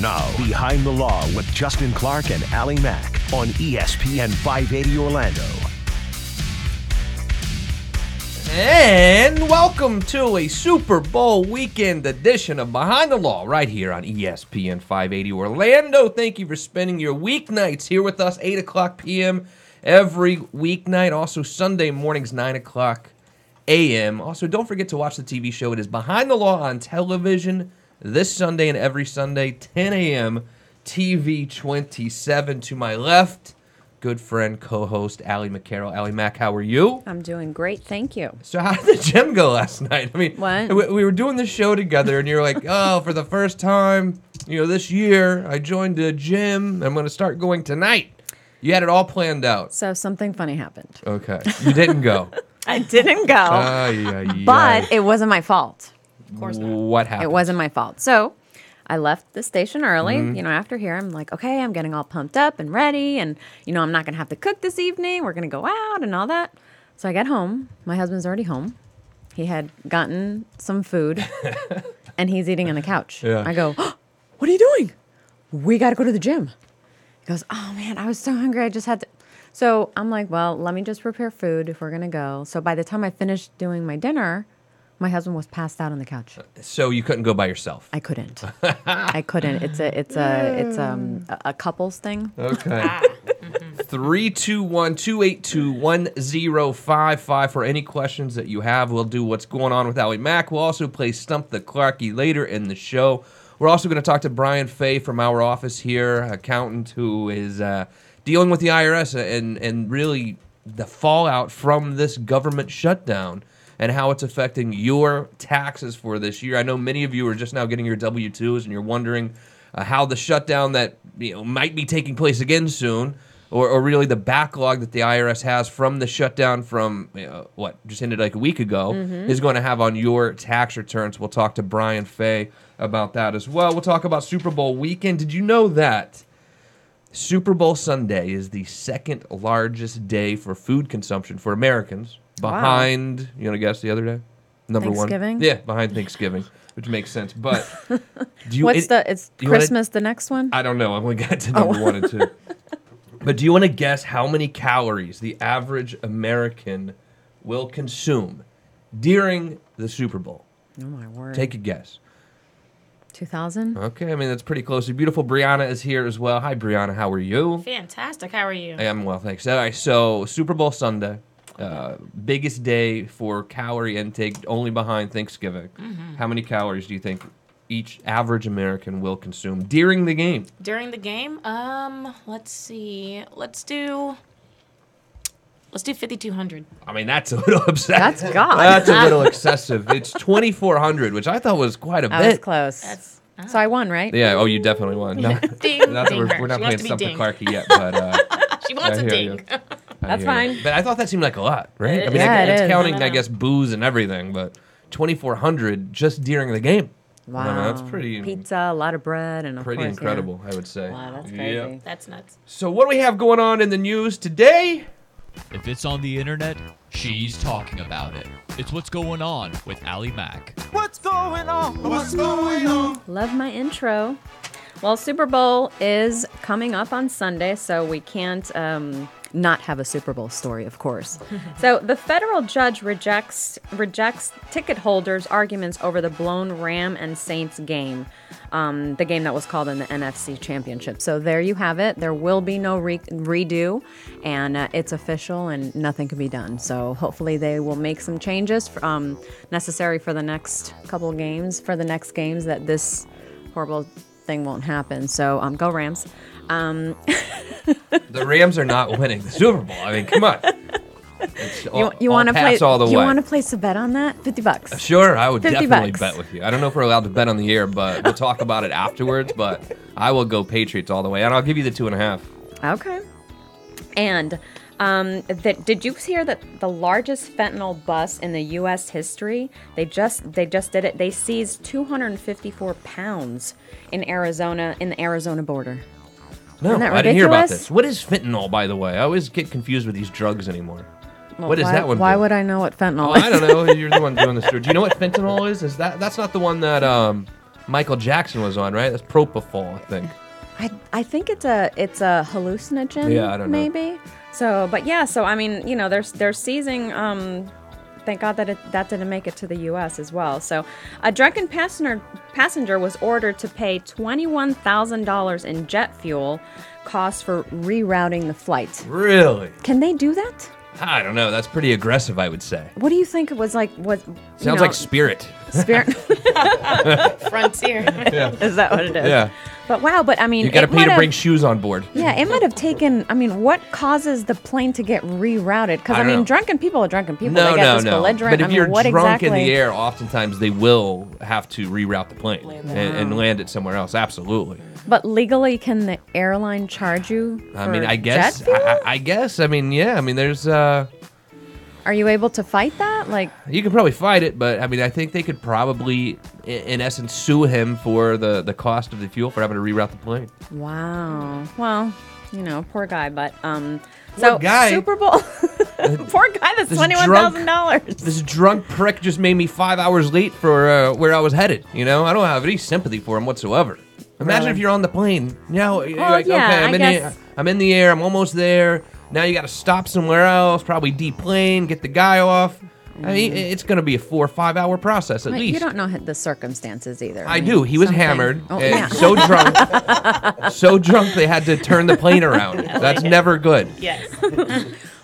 Now, Behind the Law with Justin Clark and Allie Mack on ESPN 580 Orlando. And welcome to a Super Bowl weekend edition of Behind the Law right here on ESPN 580 Orlando. Thank you for spending your weeknights here with us, 8 o'clock p.m. every weeknight. Also, Sunday mornings, 9 o'clock a.m. Also, don't forget to watch the TV show. It is Behind the Law on television this Sunday and every Sunday, 10 a.m. TV 27. To my left, good friend, co-host, Allie McCarroll. Allie Mack, how are you? I'm doing great, thank you. So how did the gym go last night? I mean, what? We were doing the show together, and you're like, oh, for the first time, this year, I joined the gym. I'm going to start going tonight. You had it all planned out. So something funny happened. Okay. You didn't go. I didn't go, but it wasn't my fault. Of course not. What happened? It wasn't my fault. So I left the station early. After here, I'm like, okay, I'm getting all pumped up and ready. And, I'm not going to have to cook this evening. We're going to go out and all that. So I get home. My husband's already home. He had gotten some food, and he's eating on the couch. Yeah. I go, oh, what are you doing? We got to go to the gym. He goes, oh, man, I was so hungry. I just had to. So I'm like, well, let me just prepare food if we're going to go. So by the time I finished doing my dinner, my husband was passed out on the couch. So you couldn't go by yourself? I couldn't. I couldn't. It's a couples thing. Okay. 321-282-1055 for any questions that you have. We'll do what's going on with Allie Mack. We'll also play Stump the Clarkie later in the show. We're also going to talk to Brian Fay from our office here, accountant who is dealing with the IRS and really the fallout from this government shutdown and how it's affecting your taxes for this year. I know many of you are just now getting your W-2s and you're wondering how the shutdown that might be taking place again soon, or really the backlog that the IRS has from the shutdown from what just ended like a week ago is going to have on your tax returns. We'll talk to Brian Fay about that as well. We'll talk about Super Bowl weekend. Did you know that Super Bowl Sunday is the second largest day for food consumption for Americans? Behind, you want to guess the other day? Number Thanksgiving? one. Yeah, behind Thanksgiving, which makes sense. But it's Christmas the next one? I don't know. I only got to number one and two. But do you want to guess how many calories the average American will consume during the Super Bowl? Oh, my word. Take a guess. 2,000? Okay, I mean, that's pretty close. Beautiful Brianna is here as well. Hi, Brianna. How are you? Fantastic. How are you? I am well, thanks. All right, so Super Bowl Sunday. Biggest day for calorie intake, only behind Thanksgiving. How many calories do you think each average American will consume during the game? During the game? Let's see. Let's do 5,200. I mean, that's a little excessive. That's God. That's a little excessive. It's 2,400, which I thought was quite a I bit. was close. So I won, right? Yeah, oh, you definitely won. No, Ding, not that ding her. we're not She playing wants to Stump be the ding. Clarkie yet, but She wants I a hear ding. you. That's fine. But I thought that seemed like a lot, right? I mean, Yeah, it it's is. counting, I I know. guess, booze and everything, but 2,400 just during the game. Wow. I mean, that's pretty Pizza, a lot of bread, and of pretty course, incredible, I would say. Wow, that's crazy. Yep. That's nuts. So what do we have going on in the news today? If it's on the internet, she's talking about it. It's What's Going On with Allie Mack. What's going on? What's going on? Love my intro. Well, Super Bowl is coming up on Sunday, so we can't not have a Super Bowl story, of course. So the federal judge rejects ticket holders' arguments over the blown Ram and Saints game, the game that was called in the NFC Championship. So there you have it. There will be no redo, and it's official, and nothing can be done. So hopefully they will make some changes necessary for the next couple games, for the next games, that this horrible thing won't happen. So go Rams. The Rams are not winning the Super Bowl. I mean, come on. You want to play? All the way. You want to place a bet on that? $50. Sure, I would $50 definitely bucks. bet with you. I don't know if we're allowed to bet on the air, but we'll talk about it afterwards. But I will go Patriots all the way, and I'll give you the 2.5. Okay. And did you hear that the largest fentanyl bust in the U.S. history? They just did it. They seized 254 pounds in Arizona, in the Arizona border. No, Isn't that I didn't hear about ridiculous? this. What is fentanyl, by the way? I always get confused with these drugs anymore. Well, What is that one Why do? would I know what fentanyl Oh, is? I don't know. You're the one doing this. Do you know what fentanyl is? That's not the one that Michael Jackson was on, right? That's propofol, I think. I think it's a hallucinogen. Yeah, I don't know. Maybe. So, but yeah. So I mean, they're seizing. Thank God that didn't make it to the U.S. as well. So, a drunken passenger was ordered to pay $21,000 in jet fuel costs for rerouting the flight. Really? Can they do that? I don't know. That's pretty aggressive, I would say. What do you think it was like? Sounds like Spirit. Spirit. Frontier. Is that what it is? Yeah. But wow, but I mean, You got to pay to bring shoes on board. Yeah, it might have taken. I mean, what causes the plane to get rerouted? Because I mean, drunken people are drunken people. No, they get belligerent. But if you're what drunk exactly? in the air, oftentimes they will have to reroute the plane and land it somewhere else. Absolutely. But legally, can the airline charge you? I for mean, I guess. jet fuel? I guess. I mean, yeah. I mean, there's. Are you able to fight that? Like, You could probably fight it, but I mean, I think they could probably, in essence, sue him for the cost of the fuel for having to reroute the plane. wow. Well, poor guy. But so guy. Super Bowl. Poor guy. That's $21,000. This drunk prick just made me 5 hours late for where I was headed. I don't have any sympathy for him whatsoever. Imagine Really? if you're on the plane. You're Well, like, yeah, okay, I I'm in the air. I'm almost there. Now you got to stop somewhere else, probably deplane, get the guy off. I mean, it's going to be a 4 or 5 hour process at Right, least. you don't know the circumstances either. I do. He was something- hammered, Oh, and yeah. so drunk they had to turn the plane around. That's never good. Yes.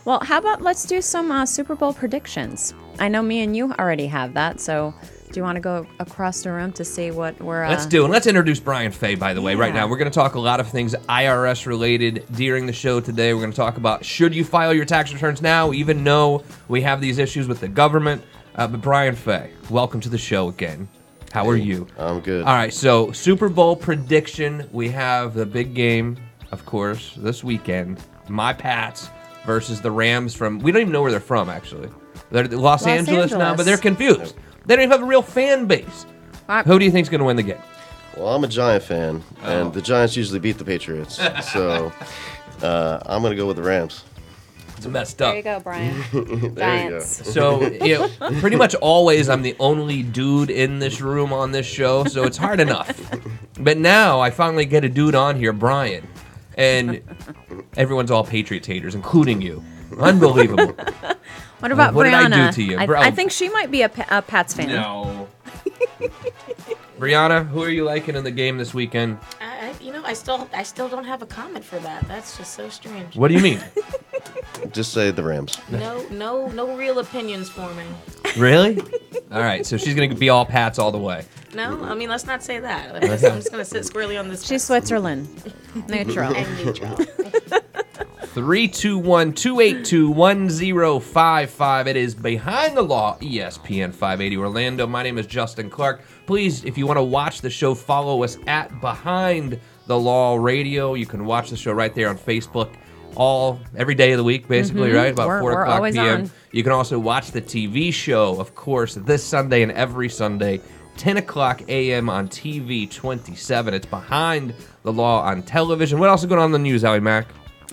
Well, how about let's do some Super Bowl predictions? I know me and you already have that, so do you want to go across the room to see what we're... Let's do it. Let's introduce Brian Fay, by the way, right Yeah. now. We're going to talk a lot of things IRS related during the show today. We're going to talk about should you file your tax returns now, even though we have these issues with the government. But Brian Fay, welcome to the show again. How are you? I'm good. All right, so Super Bowl prediction. We have the big game, of course, this weekend. My Pats versus the Rams from... We don't even know where they're from, actually. They're Los Angeles now, Angeles. but they're confused. They don't even have a real fan base. Who do you think's going to win the game? Well, I'm a Giant fan, and the Giants usually beat the Patriots, so I'm going to go with the Rams. It's messed up. There you go, Brian. There you go. Giants. So, pretty much always I'm the only dude in this room on this show, so it's hard enough. But now I finally get a dude on here, Brian, and everyone's all Patriots haters, including you. Unbelievable. What about What did I Brianna? do to you? I think she might be a Pats fan. No. Brianna, who are you liking in the game this weekend? I still don't have a comment for that. That's just so strange. What do you mean? Just say the Rams. No real opinions for me. Really? All right, so she's going to be all Pats all the way. No, I mean, let's not say that. I'm just going to sit squarely on this. She's Switzerland. Neutral. and neutral. 321-282-1055. It is Behind the Law, ESPN 580 Orlando. My name is Justin Clark. Please, if you want to watch the show, follow us at Behind the Law Radio. You can watch the show right there on Facebook every day of the week, basically, right? About We're 4 o'clock always p.m. on. You can also watch the TV show, of course, this Sunday and every Sunday, 10 o'clock a.m. on TV 27. It's Behind the Law on television. What else is going on in the news, Allie Mack?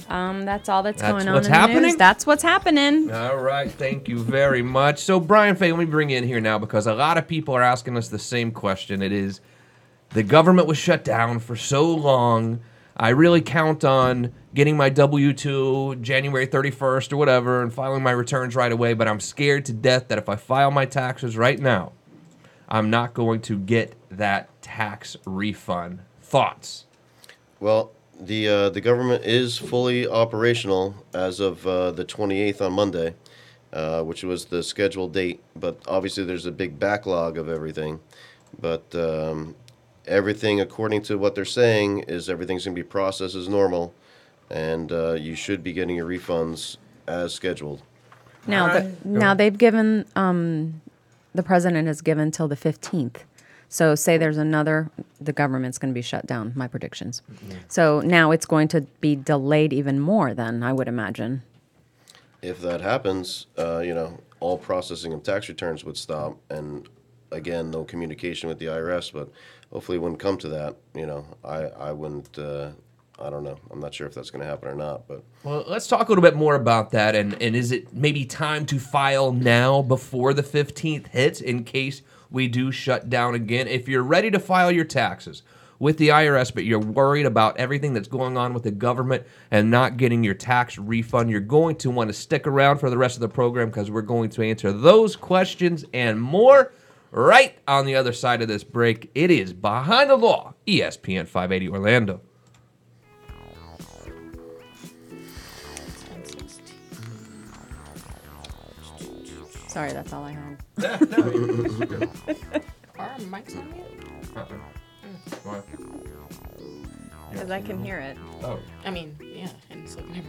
That's all that's going on what's in the happening? news. That's what's happening. All right, thank you very much. So, Brian Fay, let me bring you in here now because a lot of people are asking us the same question. It is, the government was shut down for so long. I really count on getting my W-2 January 31st or whatever and filing my returns right away, but I'm scared to death that if I file my taxes right now, I'm not going to get that tax refund. Thoughts? Well, the government is fully operational as of the 28th on Monday, which was the scheduled date. But obviously, there's a big backlog of everything. But everything, according to what they're saying, is everything's going to be processed as normal, and you should be getting your refunds as scheduled. Now they've given the president has given till the 15th. So say there's the government's going to be shut down, my predictions. Mm-hmm. So now it's going to be delayed even more then, I would imagine. If that happens, all processing of tax returns would stop, and again, no communication with the IRS, but hopefully it wouldn't come to that. I I don't know. I'm not sure if that's going to happen or not. But Well, let's talk a little bit more about that. And is it maybe time to file now before the 15th hits in case we do shut down again? If you're ready to file your taxes with the IRS, but you're worried about everything that's going on with the government and not getting your tax refund, you're going to want to stick around for the rest of the program because we're going to answer those questions and more right on the other side of this break. It is Behind the Law, ESPN 580 Orlando. Sorry, that's all I had. Are mics on mute? Because I can hear it. Oh. I mean, yeah, and it's like never.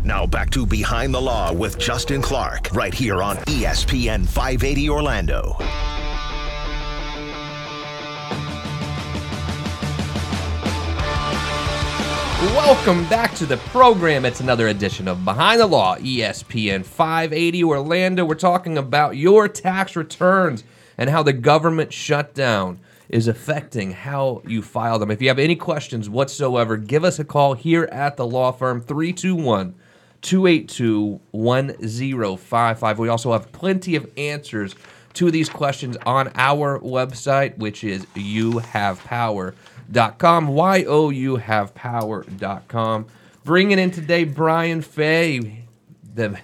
Now back to Behind the Law with Justin Clark, right here on ESPN 580 Orlando. Welcome back to the program. It's another edition of Behind the Law, ESPN 580 Orlando. We're talking about your tax returns and how the government shutdown is affecting how you file them. If you have any questions whatsoever, give us a call here at the law firm, 321-282-1055. We also have plenty of answers to these questions on our website, which is youhavepower.com, youhavepower.com. Bringing in today Brian Fay, the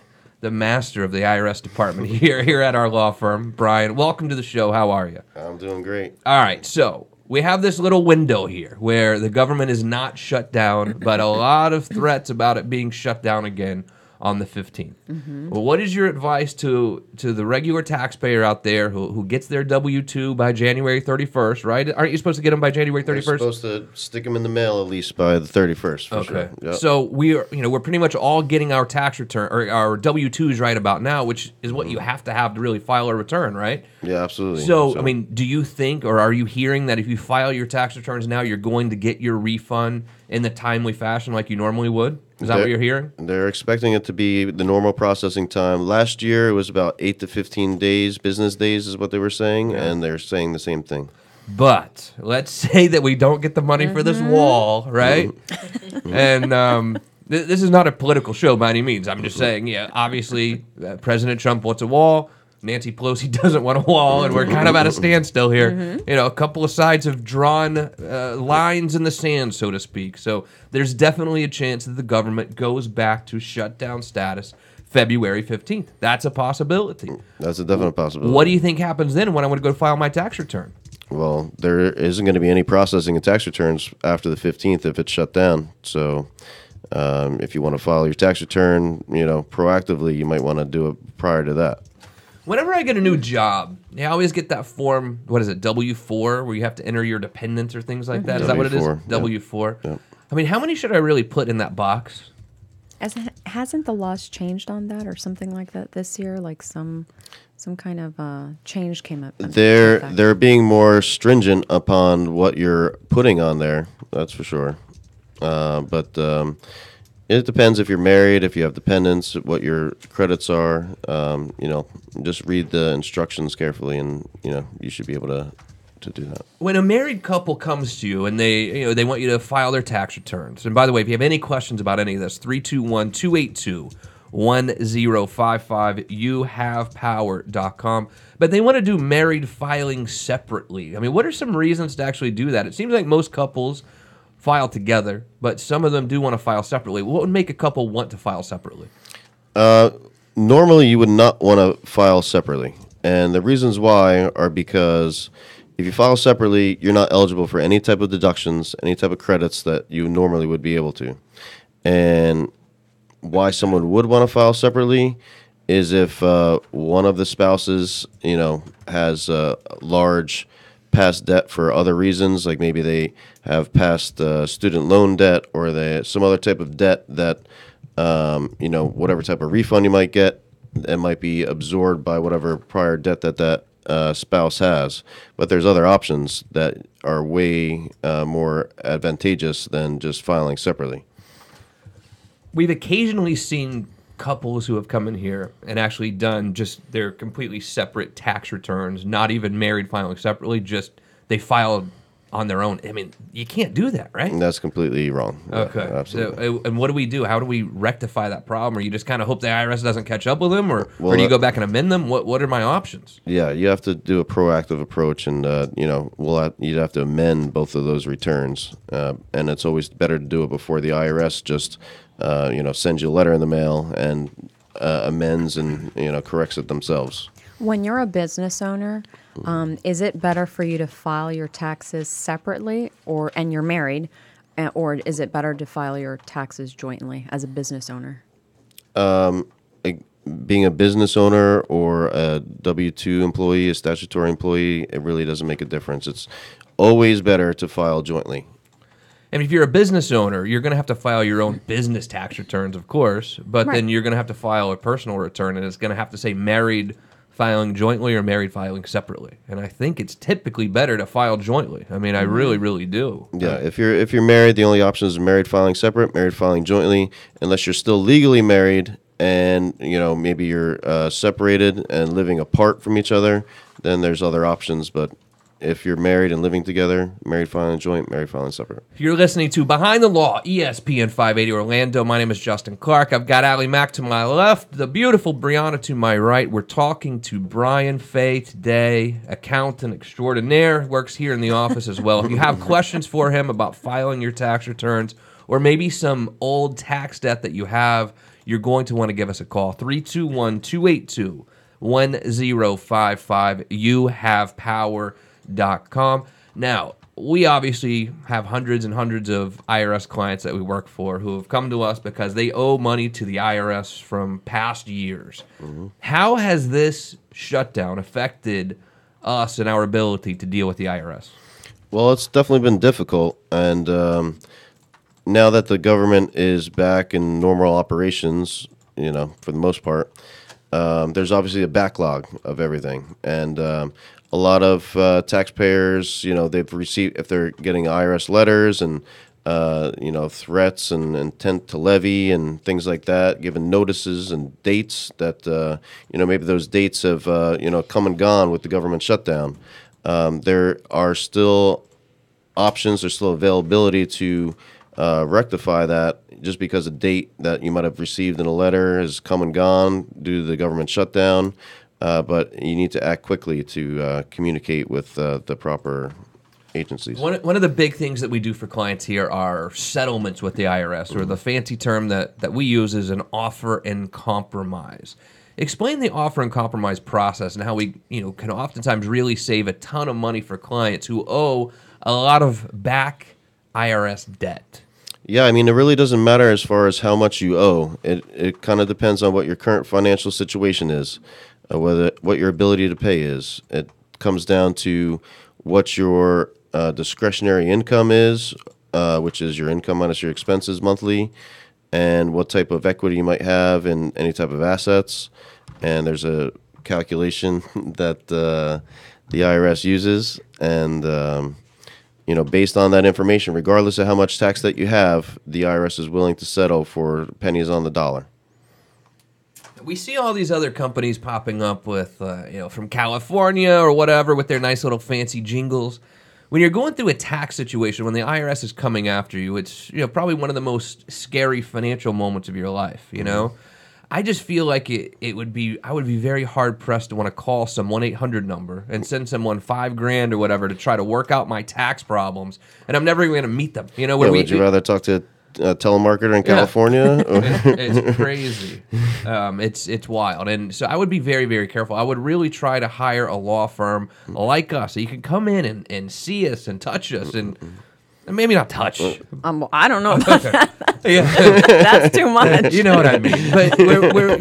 master of the IRS department here at our law firm. Brian, welcome to the show. How are you? I'm doing great. All right, so we have this little window here where the government is not shut down, but a lot of threats about it being shut down again on the 15th. Well, what is your advice to the regular taxpayer out there who gets their W-2 by January 31st, right? Aren't you supposed to get them by January 31st? You're supposed to stick them in the mail at least by the 31st, for sure. Yep. So we're pretty much all getting our tax return or our W-2s right about now, which is what you have to really file a return, right? Yeah, absolutely. So, I mean, do you think or are you hearing that if you file your tax returns now, you're going to get your refund in the timely fashion like you normally would? Is that what you're hearing? They're expecting it to be the normal processing time. Last year, it was about 8 to 15 days, business days is what they were saying, and they're saying the same thing. But let's say that we don't get the money for this wall, right? And this is not a political show by any means. I'm just saying, yeah, obviously, President Trump wants a wall. Nancy Pelosi doesn't want a wall, and we're kind of at a standstill here. You know, a couple of sides have drawn lines in the sand, so to speak. So there's definitely a chance that the government goes back to shutdown status February 15th. That's a possibility. That's a definite possibility. What do you think happens then when I want to go file my tax return? Well, there isn't going to be any processing of tax returns after the 15th if it's shut down. So if you want to file your tax return, proactively, you might want to do it prior to that. Whenever I get a new job, I always get that form, what is it, W-4, where you have to enter your dependents or things like that. Is that what it is? W-4, W-4. Yep. I mean, how many should I really put in that box? Hasn't the laws changed on that or something like that this year? Like some kind of change came up. They're being more stringent upon what you're putting on there. That's for sure. But it depends if you're married, if you have dependents, what your credits are. Just read the instructions carefully, and you should be able to do that. When a married couple comes to you and they want you to file their tax returns, and by the way, if you have any questions about any of this, 321-282-1055, youhavepower.com. But they want to do married filing separately. I mean, what are some reasons to actually do that? It seems like most couples file together, but some of them do want to file separately. What would make a couple want to file separately? Normally, you would not want to file separately. And the reasons why are because if you file separately, you're not eligible for any type of deductions, any type of credits that you normally would be able to. And why someone would want to file separately is if one of the spouses, has a large past debt for other reasons, like maybe they have past student loan debt or some other type of debt that, whatever type of refund you might get, it might be absorbed by whatever prior debt that spouse has. But there's other options that are way more advantageous than just filing separately. We've occasionally seen couples who have come in here and actually done just their completely separate tax returns, not even married filing separately, just they filed on their own. I mean, you can't do that, right? And that's completely wrong. Okay. Yeah, absolutely. So, and what do we do? How do we rectify that problem? Or you just kind of hope the IRS doesn't catch up with them, or do you go back and amend them? What are my options? Yeah, you have to do a proactive approach, and you'd have to amend both of those returns, and it's always better to do it before the IRS just sends you a letter in the mail and amends and corrects it themselves. When you're a business owner, is it better for you to file your taxes separately, and you're married, or is it better to file your taxes jointly as a business owner? Being a business owner or a W-2 employee, a statutory employee, it really doesn't make a difference. It's always better to file jointly. And if you're a business owner, you're going to have to file your own business tax returns, of course, but then you're going to have to file a personal return, and it's going to have to say married filing jointly or married filing separately. And I think it's typically better to file jointly. I mean, I really, really do. Yeah, if you're married, the only option is married filing separate, married filing jointly, unless you're still legally married and maybe you're separated and living apart from each other, then there's other options. But if you're married and living together, married filing joint, married filing separate. You're listening to Behind the Law, ESPN 580 Orlando. My name is Justin Clark. I've got Allie Mack to my left, the beautiful Brianna to my right. We're talking to Brian Fay today, accountant extraordinaire, works here in the office as well. If you have questions for him about filing your tax returns or maybe some old tax debt that you have, you're going to want to give us a call. 321-282-1055. YouHavePower.com. Now, we obviously have hundreds and hundreds of IRS clients that we work for who have come to us because they owe money to the IRS from past years. Mm-hmm. How has this shutdown affected us and our ability to deal with the IRS? Well, it's definitely been difficult, and now that the government is back in normal operations, for the most part, there's obviously a backlog of everything, and a lot of taxpayers, they've received, if they're getting IRS letters and, threats and intent to levy and things like that, given notices and dates that, maybe those dates have, come and gone with the government shutdown. There are still options, there's still availability to rectify that just because a date that you might have received in a letter has come and gone due to the government shutdown. But you need to act quickly to communicate with the proper agencies. One of the big things that we do for clients here are settlements with the IRS, or the fancy term that we use is an offer and compromise. Explain the offer and compromise process and how we can oftentimes really save a ton of money for clients who owe a lot of back IRS debt. Yeah, I mean, it really doesn't matter as far as how much you owe. It kind of depends on what your current financial situation is. What your ability to pay is. It comes down to what your discretionary income is, which is your income minus your expenses monthly, and what type of equity you might have in any type of assets. And there's a calculation that the IRS uses, and based on that information, regardless of how much tax that you have, the IRS is willing to settle for pennies on the dollar. We see all these other companies popping up with, from California or whatever, with their nice little fancy jingles. When you're going through a tax situation, when the IRS is coming after you, it's probably one of the most scary financial moments of your life. I just feel like I would be very hard pressed to want to call some 1-800 number and send someone $5,000 or whatever to try to work out my tax problems, and I'm never even going to meet them. Would you rather talk to a telemarketer in California? It's crazy. It's wild. And so I would be very, very careful. I would really try to hire a law firm like us so you can come in and see us and touch us and maybe not touch. I don't know about that. Yeah. That's too much. You know what I mean. But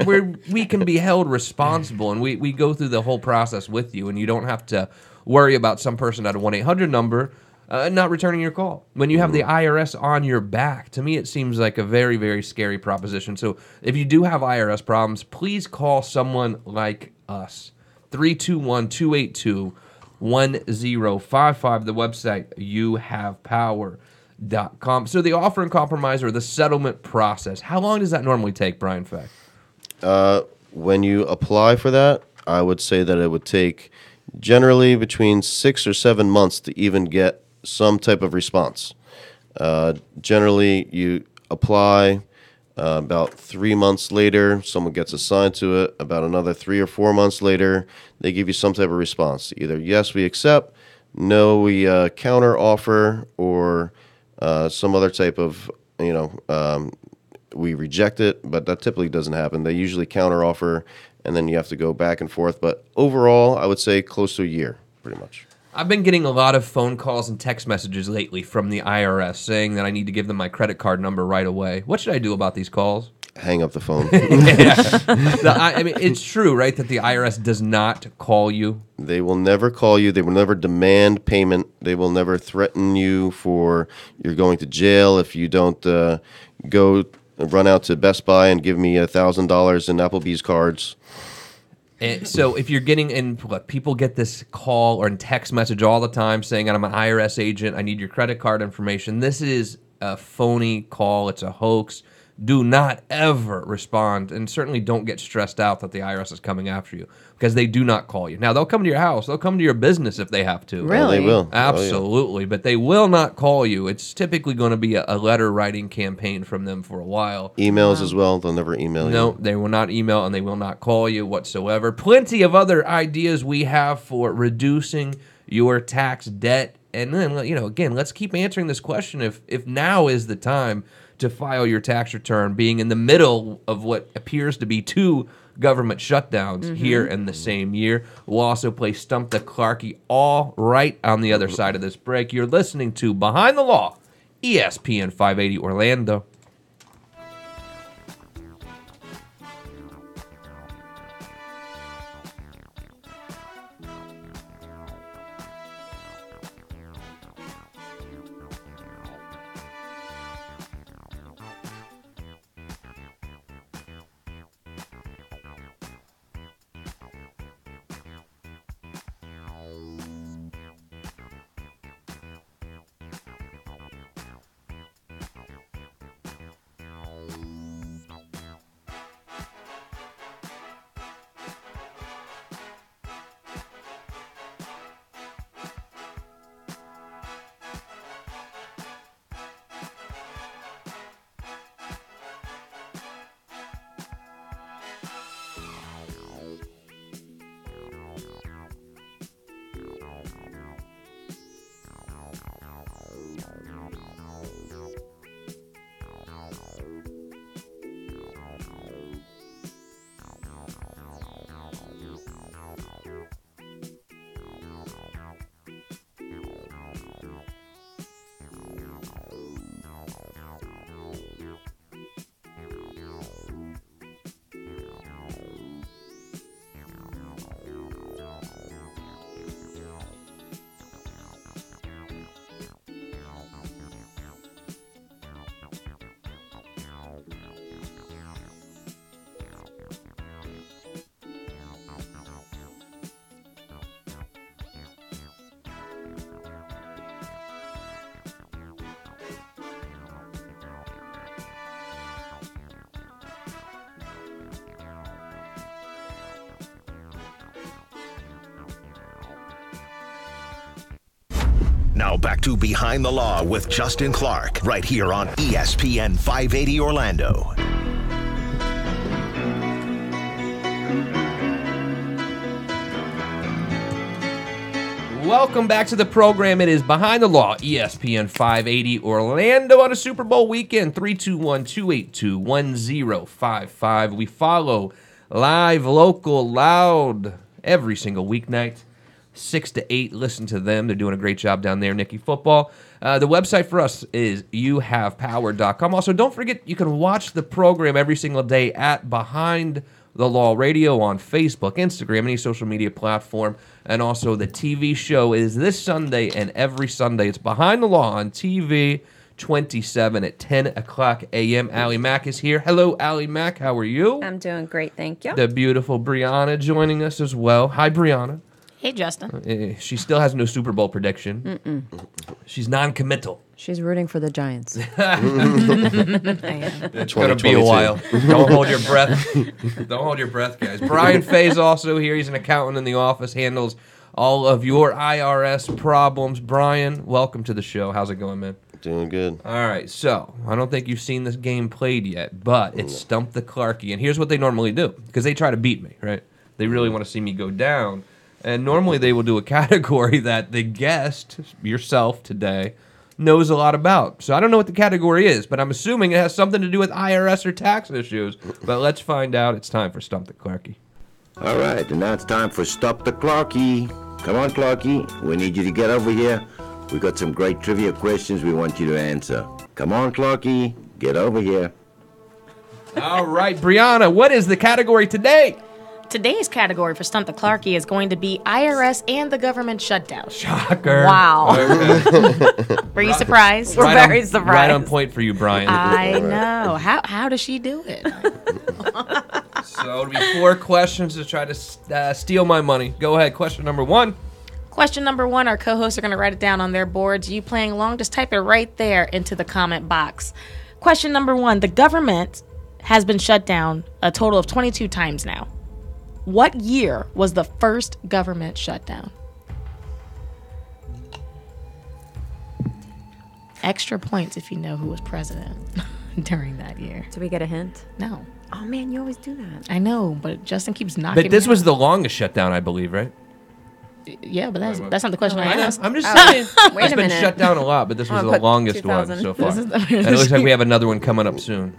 where we can be held responsible, and we go through the whole process with you, and you don't have to worry about some person at a 1-800 number not returning your call. When you have the IRS on your back, to me it seems like a very, very scary proposition. So if you do have IRS problems, please call someone like us. 321-282-1055. The website, youhavepower.com. So the offer and compromise, or the settlement process, how long does that normally take, Brian Fay? When you apply for that, I would say that it would take generally between 6 or 7 months to even get some type of response. Generally, you apply. About 3 months later, someone gets assigned to it. About another 3 or 4 months later, they give you some type of response. Either yes, we accept, no, we counter offer, or some other type of, we reject it. But that typically doesn't happen. They usually counter offer, and then you have to go back and forth. But overall, I would say close to a year, pretty much. I've been getting a lot of phone calls and text messages lately from the IRS saying that I need to give them my credit card number right away. What should I do about these calls? Hang up the phone. I mean, it's true, right, that the IRS does not call you? They will never call you. They will never demand payment. They will never threaten you for you're going to jail if you don't go run out to Best Buy and give me $1,000 in Applebee's cards. And so if you're getting people get this call or text message all the time saying I'm an IRS agent, I need your credit card information. This is a phony call. It's a hoax. Do not ever respond, and certainly don't get stressed out that the IRS is coming after you, because they do not call you. Now, they'll come to your house. They'll come to your business if they have to. Really? They will. Absolutely. But they will not call you. It's typically going to be a letter-writing campaign from them for a while. Emails as well. They'll never email you. No, they will not email, and they will not call you whatsoever. Plenty of other ideas we have for reducing your tax debt. And then, again, let's keep answering this question. If now is the time to file your tax return, being in the middle of what appears to be 2 government shutdowns here in the same year. We'll also play Stump the Clarkie all right on the other side of this break. You're listening to Behind the Law, ESPN 580 Orlando. Now back to Behind the Law with Justin Clark, right here on ESPN 580 Orlando. Welcome back to the program. It is Behind the Law, ESPN 580 Orlando on a Super Bowl weekend, 321-282-1055. We follow live, local, loud, every single weeknight, 6 to 8. Listen to them. They're doing a great job down there, Nicky Football. The website for us is youhavepower.com. Also, don't forget, you can watch the program every single day at Behind the Law Radio on Facebook, Instagram, any social media platform. And also the TV show is this Sunday and every Sunday. It's Behind the Law on TV 27 at 10 o'clock a.m. Allie Mack is here. Hello, Allie Mack. How are you? I'm doing great, thank you. The beautiful Brianna joining us as well. Hi, Brianna. Hey, Justin. She still has no Super Bowl prediction. She's non-committal. She's rooting for the Giants. I am. It's going to be a while. Don't hold your breath. Don't hold your breath, guys. Brian Fay's also here. He's an accountant in the office, handles all of your IRS problems. Brian, welcome to the show. How's it going, man? Doing good. All right, so I don't think you've seen this game played yet, but it's Stump the Clarky. And here's what they normally do, because they try to beat me, right? They really want to see me go down. And normally they will do a category that the guest, yourself today, knows a lot about. So I don't know what the category is, but I'm assuming it has something to do with IRS or tax issues. But let's find out. It's time for Stump the Clarky. All right, and now it's time for Stump the Clarky. Come on, Clarky. We need you to get over here. We've got some great trivia questions we want you to answer. Come on, Clarky. Get over here. All right, Brianna, what is the category today? Today's category for Stump the Clarky is going to be IRS and the government shutdown. Shocker. Wow. Okay. Were you surprised? We're very surprised. Right on point for you, Brian. I know. How does she do it? So it'll be 4 questions to try to steal my money. Go ahead. Question number 1. Question number 1, our co-hosts are going to write it down on their boards. You playing along, just type it right there into the comment box. Question number 1, the government has been shut down a total of 22 times now. What year was the first government shutdown? Extra points if you know who was president during that year. Do we get a hint? No. Oh, man, you always do that. I know, but Justin keeps knocking But this me was out. the longest shutdown, I believe, right? Yeah, but that's not the question I asked. I'm just saying. Wait It's a been minute. shut down a lot, but this was I'm the gonna put longest one 2000. so far. This is And it looks like we have another one coming up soon.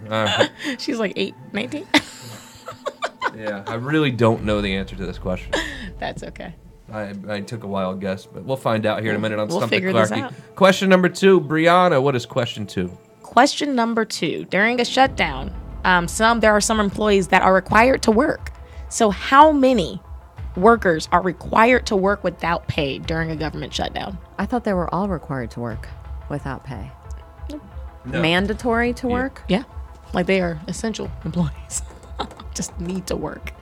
She's like 19. Yeah, I really don't know the answer to this question. That's okay. I took a wild guess, but we'll find out here in a minute on We'll Stump the figure this Clarky. out. Question number 2, Brianna, what is question 2? Question number 2. During a shutdown, there are some employees that are required to work. So how many workers are required to work without pay during a government shutdown? I thought they were all required to work without pay. No. Mandatory to work? Yeah. Like they are essential employees. Just need to work.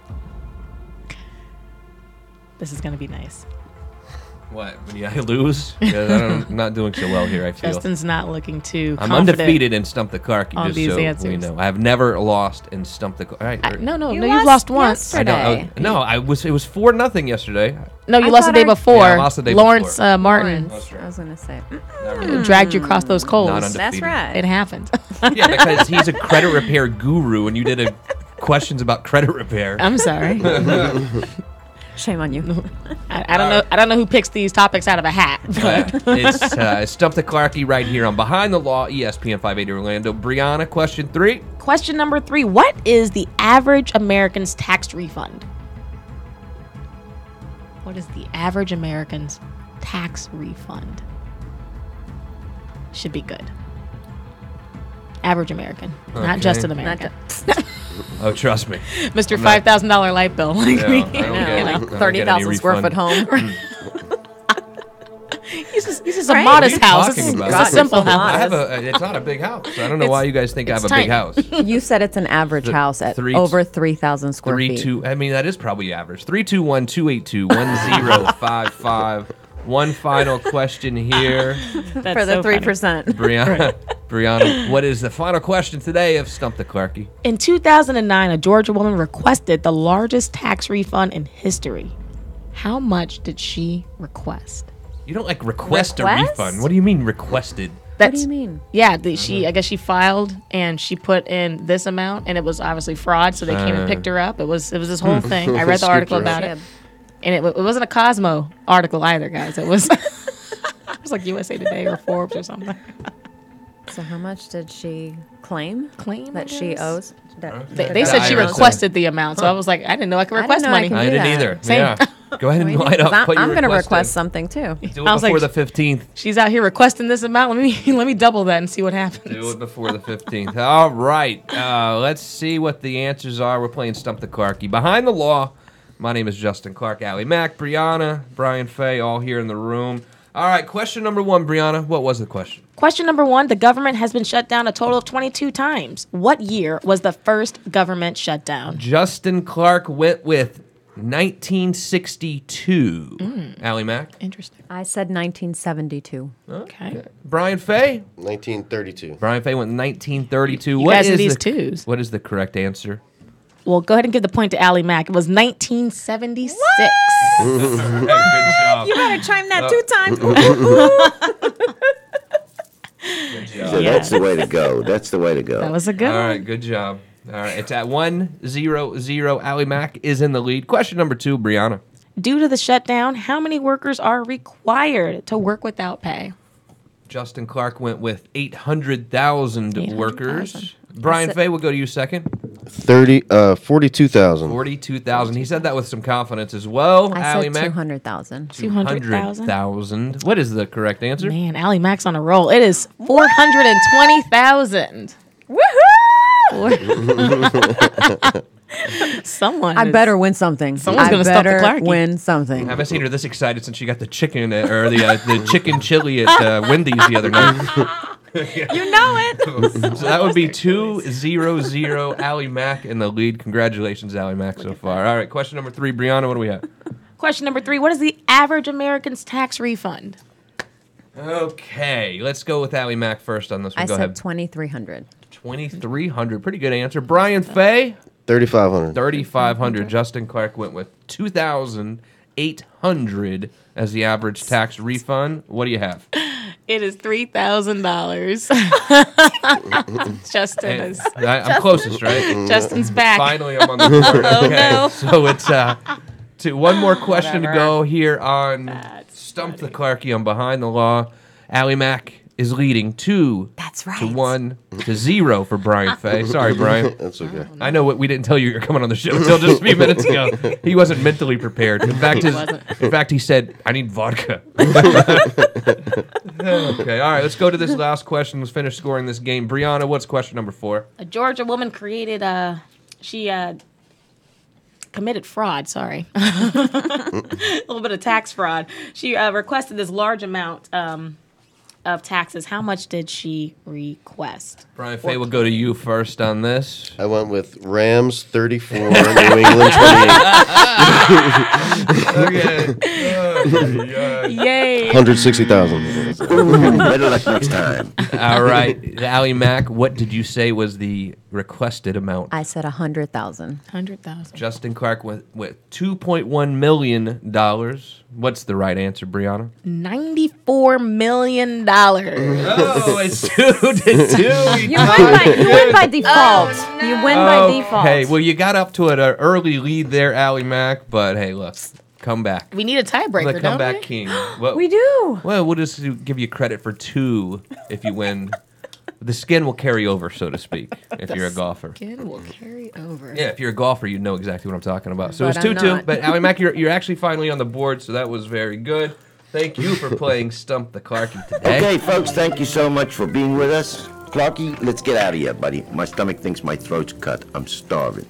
This is going to be nice. What? When I lose? Because I'm not doing so well here, I feel. Justin's not looking too I'm confident. undefeated in Stump the Clarky, on just these so we answers. know. I have never lost in Stump the Clarky. No, You you've lost once. yesterday. I don't. No, it was 4-0 yesterday. No, you I lost the thought day I- before. Yeah, I lost the day Lawrence before. Martin Lawrence, I was going to say. dragged you across those coals. Not undefeated. That's right. It happened. Yeah, because he's a credit repair guru, and you did a questions about credit repair. I'm sorry. Shame on you. I don't know. I don't know who picks these topics out of a hat. It's Stump the Clarky right here on Behind the Law, ESPN 580 Orlando. Brianna, question 3. Question number 3. What is the average American's tax refund? What is the average American's tax refund? Should be good. Average American, not Okay. just an Not American. Oh, trust me. Mr. $5,000 light bill. Like Yeah, me. I don't get it. I don't get 30,000 any square foot refund. home. He's just a Right? modest What are you house. talking It's, about? it's God, a simple you're so house. I have it's not a big house. I don't know why you guys think I have a it's big tiny. house. You said it's an average house at three- over 3,000 square feet. 3-2. I mean, that is probably average. 321-282-1055. One final question here. That's For the so funny. 3%. Brianna, what is the final question today of Stump the Clarky? In 2009, a Georgia woman requested the largest tax refund in history. How much did she request? You don't like request a Request? refund. What do you mean requested? What do you mean? Yeah, I guess she filed and she put in this amount, and it was obviously fraud. So they came and picked her up. It was this whole thing. I read the article about it, and it wasn't a Cosmo article either, guys. It was it was like USA Today or Forbes or something. So how much did she claim Claim that she owes? They said she requested the amount, so I was like, I didn't know I could request know I money. can I do didn't that. either. Same. Yeah. Go ahead and light up. I'm going to request something too. Do it I was before like- the 15th. She's out here requesting this amount. Let me double that and see what happens. Do it before the 15th. All right. Let's see what the answers are. We're playing Stump the Clarky. Behind the Law. My name is Justin Clark, Allie Mack, Brianna, Brian Fay, all here in the room. All right. Question number 1, Brianna. What was the question? Question number 1, the government has been shut down a total of 22 times. What year was the first government shutdown? Justin Clark went with 1962. Allie Mack. Interesting. I said 1972. Okay. Brian Fay. 1932. Brian Fay went 1932. You guys are these twos. What is the correct answer? Well, go ahead and give the point to Allie Mack. It was 1976. Good job. You better chime that 2 times. So that's the way to go. That's the way to go. That was a good All one. right, good job. All right, it's at 1-0-0. Allie Mack is in the lead. Question number 2, Brianna. Due to the shutdown, how many workers are required to work without pay? Justin Clark went with 800,000 workers. 800,000. Brian Fay, we'll go to you second. 42,000. 42,000. He said that with some confidence as well. I Allie said Mack. 200,000. 200,000. What is the correct answer? Man, Allie Mack's on a roll. It is 420,000. Woohoo! Someone. I better win something. Someone's gonna stop the Clarky. win something. I haven't seen her this excited since she got the chicken or the chicken chili at Wendy's the other night. You know it. So that would be 2-0-0. Allie Mack in the lead. Congratulations, Allie Mack, so far. All right, question number 3, Brianna. What do we have? Question number 3. What is the average American's tax refund? Okay, let's go with Allie Mack first on this one. I Go said ahead. 2,300. 2,300. Pretty good answer. Brian Fay, 3,500. 3,500. Justin Clark went with 2,800 as the average tax refund. What do you have? It is $3,000. Justin is. I'm closest, right? Justin's back. Finally, I'm on the board. Okay, no. so it's one more question to go here on Stump the Clarky on Behind the Law. Allie Mack is leading 2 That's right. to 1 to 0 for Brian Fay. Sorry, Brian. That's okay. I know we didn't tell you you're coming on the show until just a few minutes ago. He wasn't mentally prepared. In fact, he said, "I need vodka." Okay, all right. Let's go to this last question. Let's finish scoring this game. Brianna, what's question number 4? A Georgia woman created she committed fraud, sorry. A little bit of tax fraud. She requested this large amount of taxes. How much did she request? Brian Fay, we'll go to you first on this. I went with Rams 34, New England 28. Okay. Yay. 160,000. Better luck next time. All right. Allie Mack, what did you say was the requested amount? I said 100,000. 100,000. Justin Clark went with $2.1 million. What's the right answer, Brianna? $94 million. Oh, it's 2 to 2. You win by default. You win by default. Hey, well, you got up to an early lead there, Allie Mack, but hey, look, come back. We need a tiebreaker, The don't comeback we? king. Well, We do. Well, we'll just give you credit for 2 if you win. The skin will carry over, so to speak, if you're a golfer. Skin will carry over. Yeah, if you're a golfer, you know exactly what I'm talking about. So But it's I'm 2-2. not. But Allie Mack, you're actually finally on the board, so that was very good. Thank you for playing Stump the Clarky today. Okay, folks, thank you so much for being with us. Clarky, let's get out of here, buddy. My stomach thinks my throat's cut. I'm starving.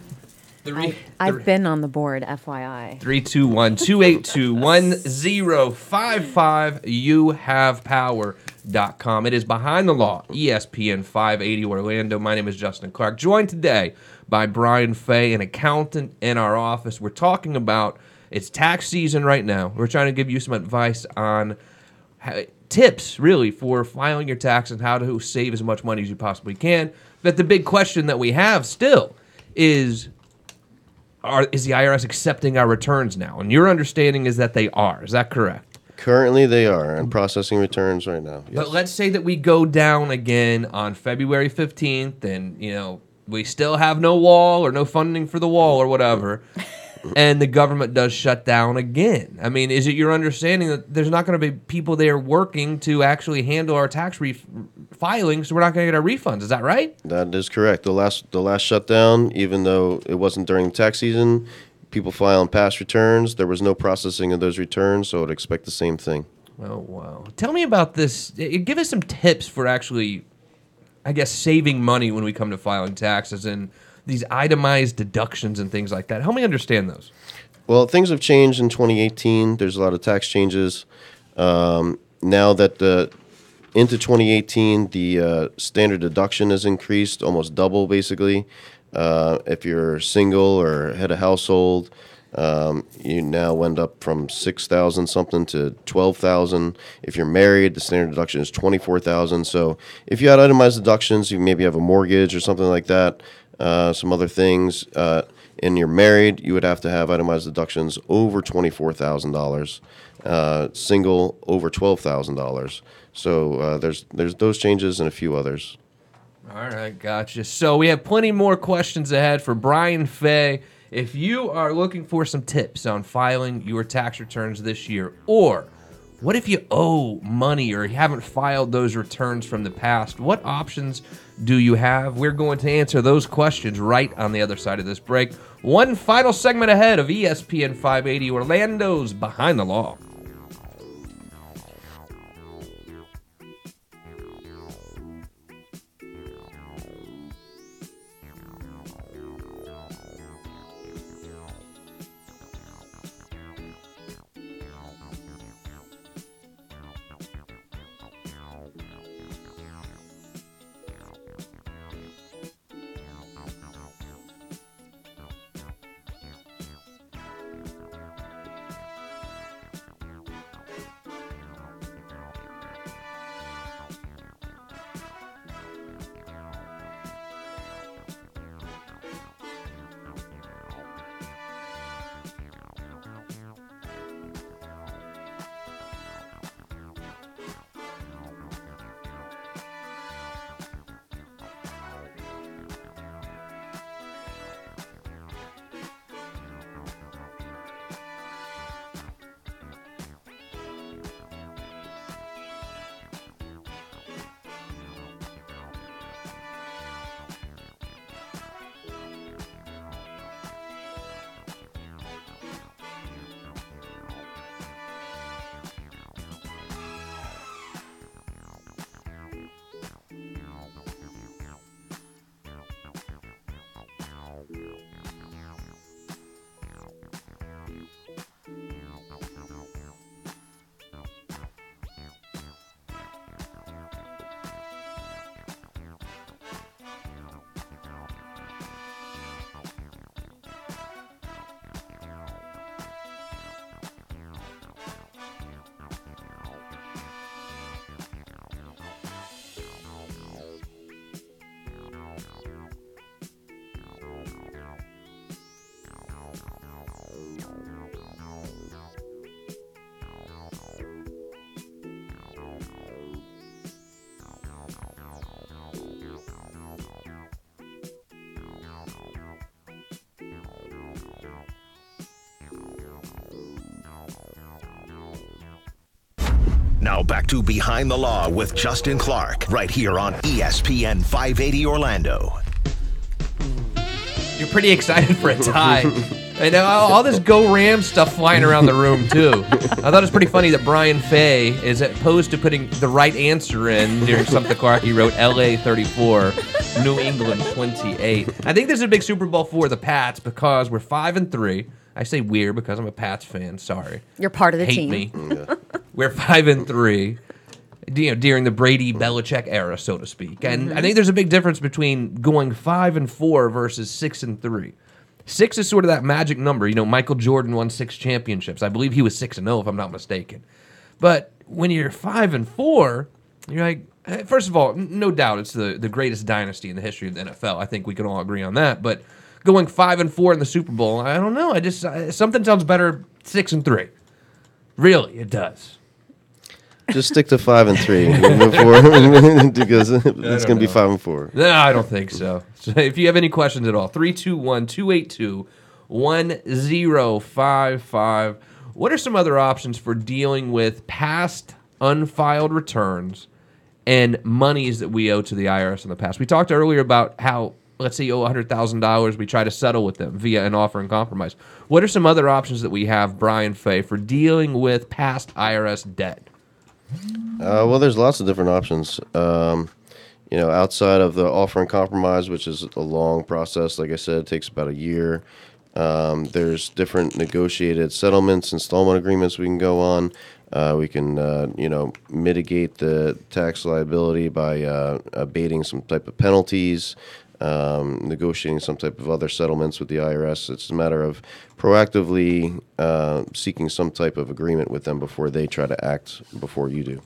I've been on the board, FYI. 321-282-1055. YouHavePower.com. It is Behind the Law, ESPN 580 Orlando. My name is Justin Clark, joined today by Brian Fay, an accountant in our office. We're talking about it's tax season right now. We're trying to give you some advice on tips, really, for filing your tax and how to save as much money as you possibly can. But the big question that we have still is the IRS accepting our returns now? And your understanding is that they are. Is that correct? Currently, they are and processing returns right now. Yes. But let's say that we go down again on February 15th, and we still have no wall or no funding for the wall or whatever, and the government does shut down again. I mean, is it your understanding that there's not going to be people there working to actually handle our tax filing, so we're not going to get our refunds? Is that right? That is correct. The last shutdown, even though it wasn't during tax season, people filing past returns, there was no processing of those returns, so I'd expect the same thing. Oh, wow. Tell me about this. Give us some tips for actually, I guess, saving money when we come to filing taxes and these itemized deductions and things like that. Help me understand those. Well, things have changed in 2018. There's a lot of tax changes. Now that into 2018, the standard deduction has increased almost double, basically. If you're single or head of household, you now end up from $6,000 something to $12,000. If you're married, the standard deduction is $24,000. So if you had itemized deductions, you maybe have a mortgage or something like that, some other things, and you're married, you would have to have itemized deductions over $24,000. Single, over $12,000. So there's those changes and a few others. All right, gotcha. So we have plenty more questions ahead for Brian Fay. If you are looking for some tips on filing your tax returns this year, or what if you owe money or you haven't filed those returns from the past, what options do you have? We're going to answer those questions right on the other side of this break. One final segment ahead of ESPN 580 Orlando's Behind the Law. Now back to Behind the Law with Justin Clark, right here on ESPN 580 Orlando. You're pretty excited for a tie. And all this Go Rams stuff flying around the room, too. I thought it was pretty funny that Brian Fay, is opposed to putting the right answer in during something Clark, he wrote LA 34, New England 28. I think this is a big Super Bowl for the Pats because we're 5-3. I say we're because I'm a Pats fan. Sorry. You're part of the Hate team. Me. We're 5-3. During the Brady Belichick era, so to speak. And I think there's a big difference between going 5-4 versus 6-3. 6 is sort of that magic number. Michael Jordan won 6 championships. I believe he was 6-0, if I'm not mistaken. But when you're 5-4, you're like, first of all, no doubt it's the greatest dynasty in the history of the NFL. I think we can all agree on that. But going 5-4 in the Super Bowl, I don't know. Something sounds better 6-3. Really, it does. Just stick to 5 and 3 before, because it's going to be 5 and 4. No, I don't think so. So if you have any questions at all, 321-282-1055. What are some other options for dealing with past unfiled returns and monies that we owe to the IRS in the past? We talked earlier about how, let's say you owe $100,000, we try to settle with them via an offer and compromise. What are some other options that we have, Brian Fay, for dealing with past IRS debt? Well, there's lots of different options. Outside of the offer and compromise, which is a long process, like I said, it takes about a year. There's different negotiated settlements, installment agreements we can go on. We can, mitigate the tax liability by abating some type of penalties, negotiating some type of other settlements with the IRS. It's a matter of proactively seeking some type of agreement with them before they try to act before you do.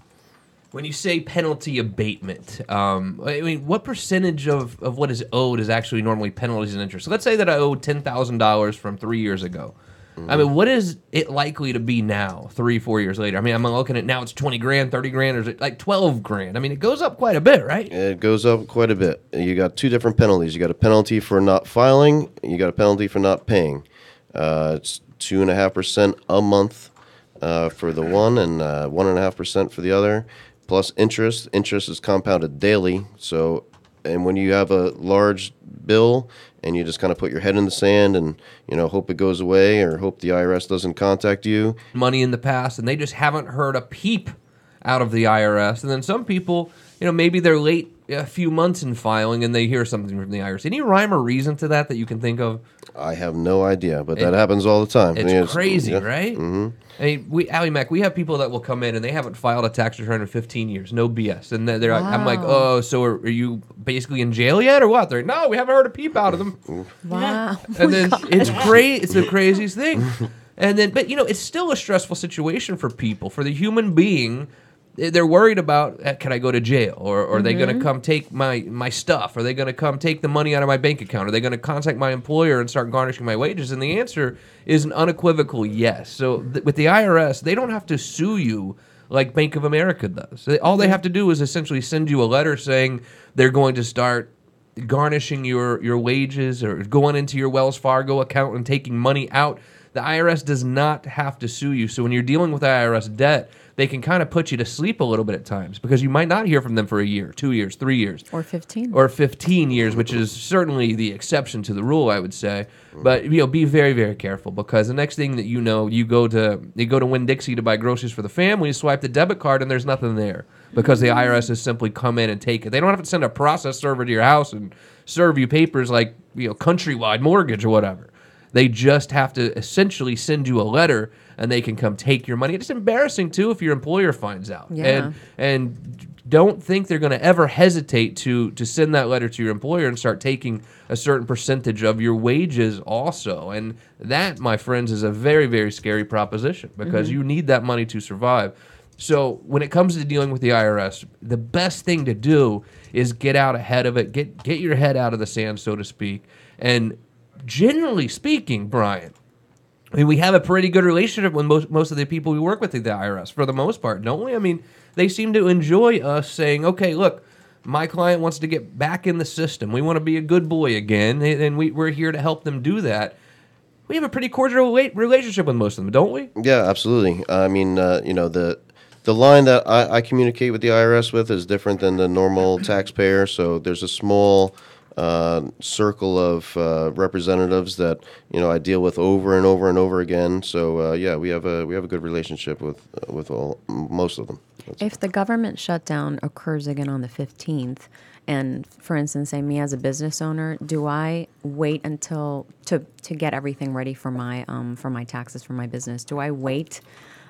When you say penalty abatement, what percentage of what is owed is actually normally penalties and interest? So let's say that I owe $10,000 from 3 years ago. Mm-hmm. What is it likely to be now, 3-4 years later? I'm looking at now it's 20 grand, 30 grand, or is it like 12 grand? It goes up quite a bit, right? It goes up quite a bit. You got 2 different penalties. You got a penalty for not filing. You got a penalty for not paying. It's 2.5% a month for the one, and 1.5% for the other. Plus interest. Interest is compounded daily. And when you have a large bill and you just kind of put your head in the sand and hope it goes away or hope the IRS doesn't contact you. Money in the past, and they just haven't heard a peep out of the IRS. And then some people, maybe they're late a few months in filing and they hear something from the IRS. Any rhyme or reason to that you can think of? I have no idea, but that happens all the time. It's crazy, right? Mm-hmm. Allie Mac, we have people that will come in and they haven't filed a tax return in 15 years, no BS. And they're like, I'm like, oh, so are you basically in jail yet or what? They're like, no, we haven't heard a peep out of them. Wow. And then it's the craziest thing. And then, but it's still a stressful situation for people, for the human being. They're worried about, can I go to jail? Or are they going to come take my stuff? Are they going to come take the money out of my bank account? Are they going to contact my employer and start garnishing my wages? And the answer is an unequivocal yes. So with the IRS, they don't have to sue you like Bank of America does. All they have to do is essentially send you a letter saying they're going to start garnishing your wages or going into your Wells Fargo account and taking money out. The IRS does not have to sue you. So when you're dealing with IRS debt, they can kind of put you to sleep a little bit at times because you might not hear from them for a year, 2 years, 3 years. Or 15. Or 15 years, which is certainly the exception to the rule, I would say. But, be very, very careful because the next thing that you go to Winn-Dixie to buy groceries for the family, swipe the debit card, and there's nothing there because the IRS has simply come in and take it. They don't have to send a process server to your house and serve you papers like, Countrywide Mortgage or whatever. They just have to essentially send you a letter and they can come take your money. It's embarrassing, too, if your employer finds out. Yeah. And don't think they're going to ever hesitate to send that letter to your employer and start taking a certain percentage of your wages also. And that, my friends, is a very, very scary proposition because you need that money to survive. So when it comes to dealing with the IRS, the best thing to do is get out ahead of it, get your head out of the sand, so to speak. And generally speaking, Brian, we have a pretty good relationship with most of the people we work with at the IRS, for the most part, don't we? They seem to enjoy us saying, okay, look, my client wants to get back in the system. We want to be a good boy again, and we're here to help them do that. We have a pretty cordial relationship with most of them, don't we? Yeah, absolutely. The line that I communicate with the IRS with is different than the normal taxpayer, so there's a small circle of representatives that I deal with over and over and over again. So we have a good relationship with most of them. If the government shutdown occurs again on the 15th, and for instance, say me as a business owner, do I wait until to get everything ready for my taxes for my business? Do I wait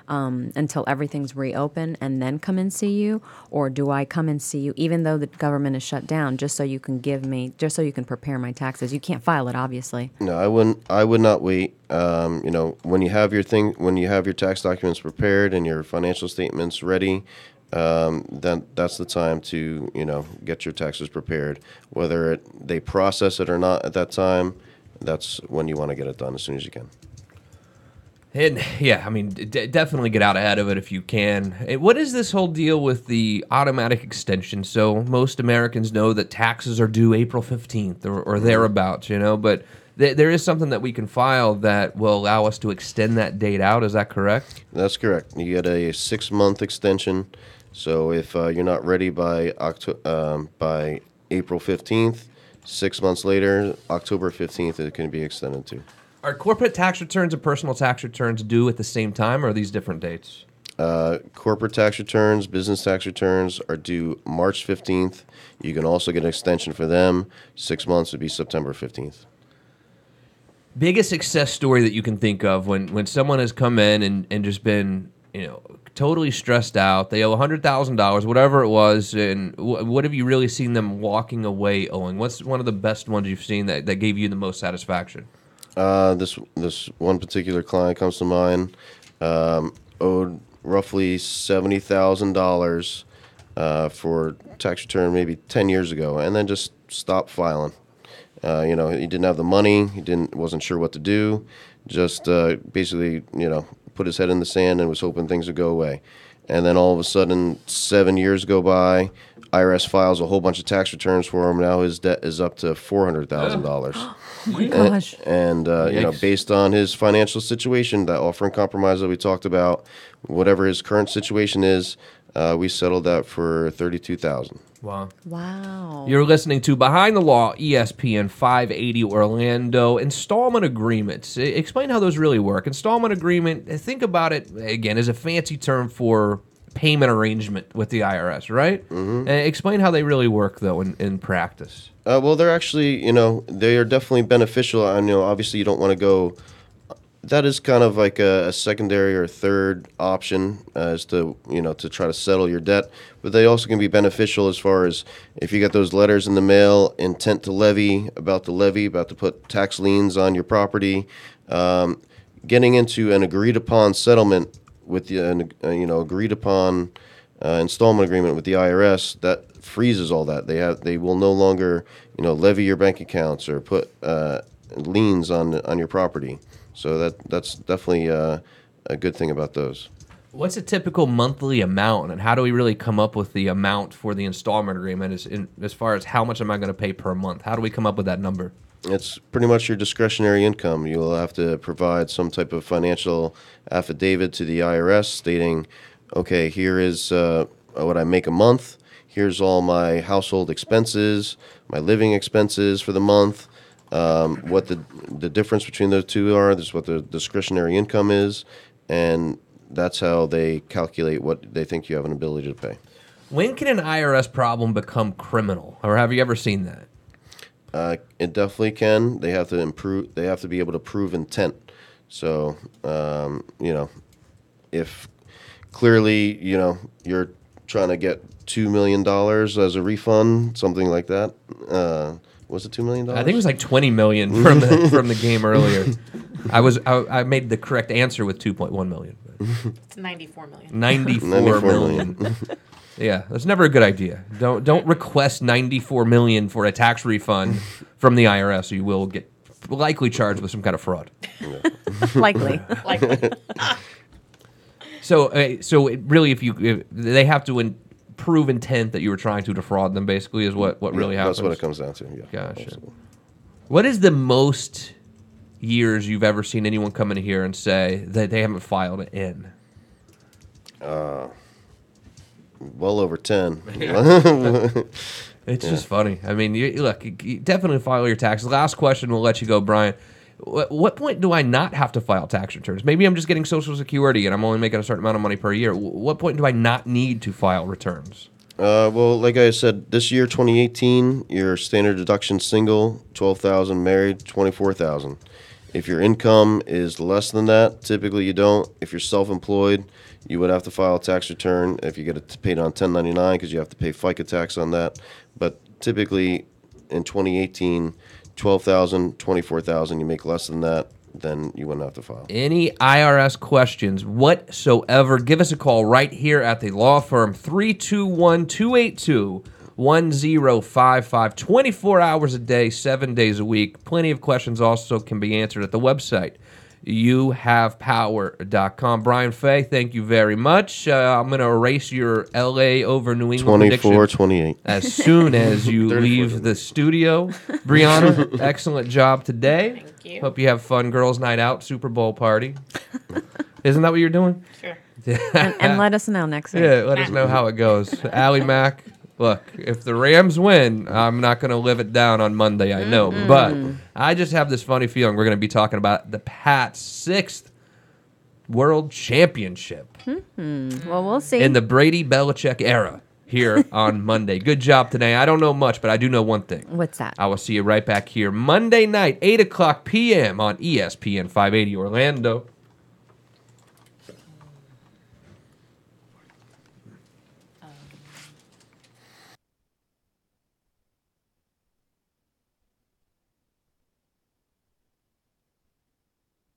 until everything's reopened and then come and see you, or do I come and see you even though the government is shut down, just so you can prepare my taxes? You can't file it, obviously. No, I would not wait. When you have your tax documents prepared and your financial statements ready, then that's the time to get your taxes prepared. Whether they process it or not at that time, that's when you want to get it done as soon as you can. And yeah, I mean, definitely get out ahead of it if you can. What is this whole deal with the automatic extension? So most Americans know that taxes are due April 15th or thereabouts, but there is something that we can file that will allow us to extend that date out. Is that correct? That's correct. You get a 6-month extension. So if you're not ready by April 15th, 6 months later, October 15th, it can be extended to. Are corporate tax returns and personal tax returns due at the same time, or are these different dates? Corporate tax returns, business tax returns are due March 15th. You can also get an extension for them. 6 months would be September 15th. Biggest success story that you can think of when someone has come in and just been, totally stressed out. They owe $100,000, whatever it was, and what have you really seen them walking away owing? What's one of the best ones you've seen that gave you the most satisfaction? This one particular client comes to mind. Owed roughly $70,000 for tax return maybe 10 years ago, and then just stopped filing. He didn't have the money. Wasn't sure what to do. Just basically, put his head in the sand and was hoping things would go away. And then all of a sudden, 7 years go by. IRS files a whole bunch of tax returns for him. Now his debt is up to $400,000. Oh my gosh. And based on his financial situation, that offer and compromise that we talked about, whatever his current situation is, we settled that for $32,000. Wow. You're listening to Behind the Law, ESPN 580 Orlando. Installment agreements. Explain how those really work. Installment agreement, think about it, again, as a fancy term for payment arrangement with the IRS, right? Mm-hmm. Explain how they really work, though, in practice. Well, they're actually, they are definitely beneficial. And, obviously you don't want to go. That is kind of like a secondary or third option as to, to try to settle your debt. But they also can be beneficial as far as if you get those letters in the mail, intent to levy, about to put tax liens on your property, getting into an agreed upon settlement with the agreed upon installment agreement with the IRS, that freezes all that. They will no longer levy your bank accounts or put liens on your property. So that's definitely a good thing about those. What's a typical monthly amount, and how do we really come up with the amount for the installment agreement as far as how much am I going to pay per month? How do we come up with that number? It's pretty much your discretionary income. You'll have to provide some type of financial affidavit to the IRS stating, okay, here is what I make a month. Here's all my household expenses, my living expenses for the month. What the difference between those two are. This is what the discretionary income is, and that's how they calculate what they think you have an ability to pay. When can an IRS problem become criminal, or have you ever seen that? It definitely can. They have to improve. They have to be able to prove intent. So, if clearly, you're trying to get $2 million as a refund, something like that. Was it $2 million? I think it was like $20 million from the game earlier. I made the correct answer with $2.1 million. It's $94 million. $94 million. Yeah, that's never a good idea. Don't request $94 million for a tax refund from the IRS, or you will get likely charged with some kind of fraud. Likely. So it really, if they have to prove intent that you were trying to defraud them, basically, is what really happens. That's what it comes down to. Yeah. Gotcha. Absolutely. What is the most years you've ever seen anyone come in here and say that they haven't filed it in? Well over 10. It's just funny. I mean, you definitely file your taxes. Last question, we'll let you go, Brian. What point do I not have to file tax returns? Maybe I'm just getting Social Security and I'm only making a certain amount of money per year. What point do I not need to file returns? Well, like I said, this year, 2018, your standard deduction single, $12,000, married, $24,000. If your income is less than that, typically you don't. If you're self-employed, you would have to file a tax return if you get it paid on 1099 because you have to pay FICA tax on that. But typically in 2018, $12,000, $24,000, you make less than that, then you wouldn't have to file. Any IRS questions whatsoever, give us a call right here at the law firm, 321-282-1055, 24 hours a day, 7 days a week. Plenty of questions also can be answered at the website, youhavepower.com. Brian Fay, thank you very much. I'm going to erase your L.A. over New England 24-28. as soon as you leave the studio. Brianna, excellent job today. Thank you. Hope you have fun girls' night out, Super Bowl party. Isn't that what you're doing? Sure. And let us know next week. Yeah, let us know how it goes. Allie Mack, look, if the Rams win, I'm not going to live it down on Monday, I know. But I just have this funny feeling we're going to be talking about the Pats' 6th World Championship Well, we'll see. in the Brady-Belichick era here on Monday. Good job today. I don't know much, but I do know one thing. What's that? I will see you right back here Monday night, 8 o'clock p.m. on ESPN 580 Orlando.